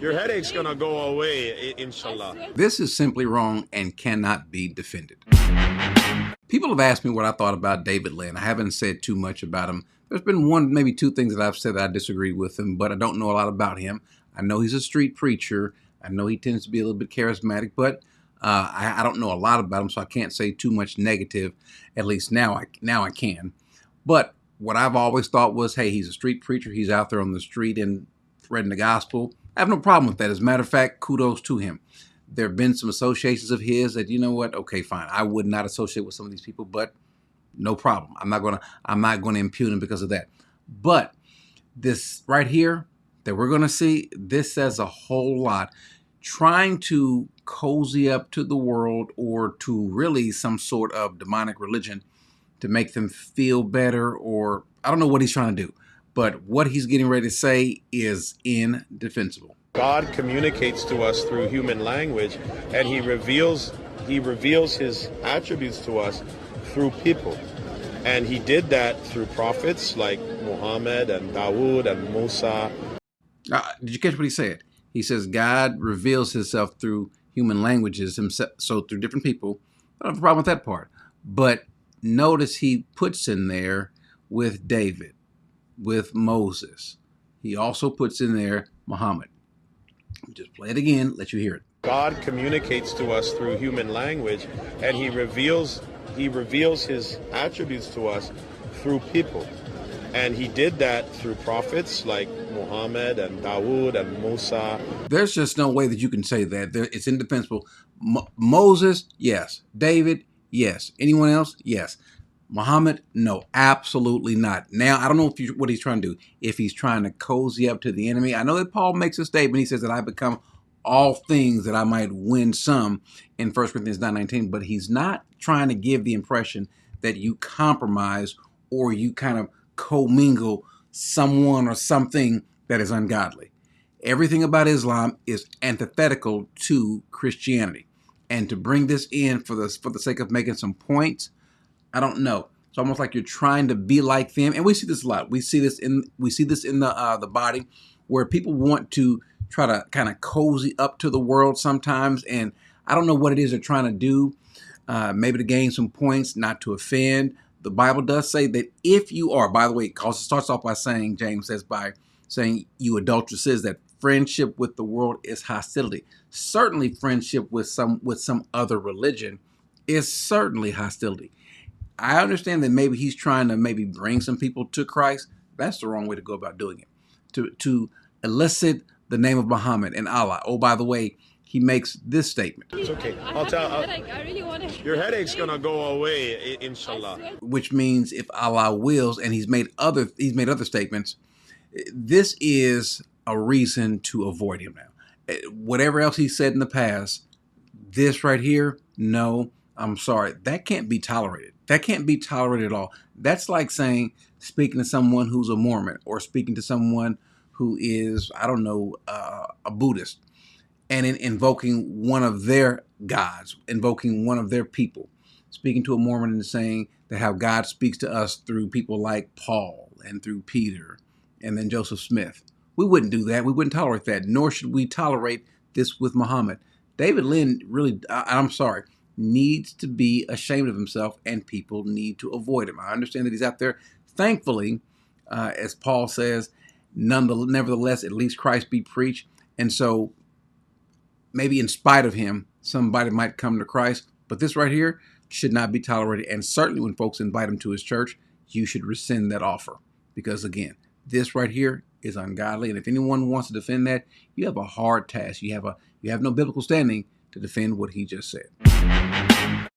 Your headache's gonna go away, inshallah. This is simply wrong and cannot be defended. People have asked me what I thought about David Lynn. I haven't said too much about him. There's been one, maybe two things that I've said that I disagree with him, but I don't know a lot about him. I know he's a street preacher. I know he tends to be a little bit charismatic, but I don't know a lot about him, so I can't say too much negative. At least now I can. But what I've always thought was, hey, he's a street preacher. He's out there on the street and spreading the gospel. I have no problem with that. As a matter of fact, kudos to him. There have been some associations of his that, you know what, okay, fine. I would not associate with some of these people, but no problem. I'm not gonna impugn him because of that. But this right here that we're gonna see, this says a whole lot. Trying to cozy up to the world or to really some sort of demonic religion to make them feel better, or I don't know what he's trying to do, but what he's getting ready to say is indefensible. God communicates to us through human language, and he reveals his attributes to us through people. And he did that through prophets like Muhammad and Dawood and Musa. Did you catch what he said? He says God reveals himself through human languages, himself, so through different people. I don't have a problem with that part. But notice he puts in there with David, with Moses. He also puts in there Muhammad. Just play it again, let you hear it. God communicates to us through human language, and he reveals his attributes to us through people. And he did that through prophets like Muhammad and Dawood and Musa. There's just no way that you can say that. It's indefensible. Moses, yes. David, yes. Anyone else? Yes. Muhammad, no, absolutely not. Now, I don't know what he's trying to do. If he's trying to cozy up to the enemy. I know that Paul makes a statement. He says that I become all things that I might win some in 1 Corinthians 9:19. But he's not trying to give the impression that you compromise or you kind of commingle someone or something that is ungodly. Everything about Islam is antithetical to Christianity. And to bring this in for the sake of making some points, I don't know. It's almost like you're trying to be like them, and we see this a lot. We see this in the body, where people want to try to kind of cozy up to the world sometimes, and I don't know what it is they're trying to do. Maybe to gain some points, not to offend. The Bible does say that if you are, by the way, it starts off by saying, James says, by saying, you adulteresses, that friendship with the world is hostility. Certainly, friendship with some other religion is certainly hostility. I understand that maybe he's trying to maybe bring some people to Christ. That's the wrong way to go about doing it. To elicit the name of Muhammad and Allah. Oh, by the way, he makes this statement. It's okay. I really want to. Your headache's gonna go away, inshallah. Which means if Allah wills, and he's made other statements. This is a reason to avoid him now. Whatever else he said in the past, this right here, no, I'm sorry, that can't be tolerated. That can't be tolerated at all. That's like saying, speaking to someone who's a Mormon or speaking to someone who is, I don't know, a Buddhist, and invoking one of their gods, invoking one of their people, speaking to a Mormon and saying that how God speaks to us through people like Paul and through Peter and then Joseph Smith. We wouldn't do that. We wouldn't tolerate that, nor should we tolerate this with Muhammad. David Lynn really, I'm sorry, needs to be ashamed of himself, and people need to avoid him. I understand that he's out there. Thankfully, as Paul says, nevertheless, at least Christ be preached. And so maybe in spite of him, somebody might come to Christ. But this right here should not be tolerated. And certainly when folks invite him to his church, you should rescind that offer. Because again, this right here is ungodly. And if anyone wants to defend that, you have a hard task. You have no biblical standing to defend what he just said.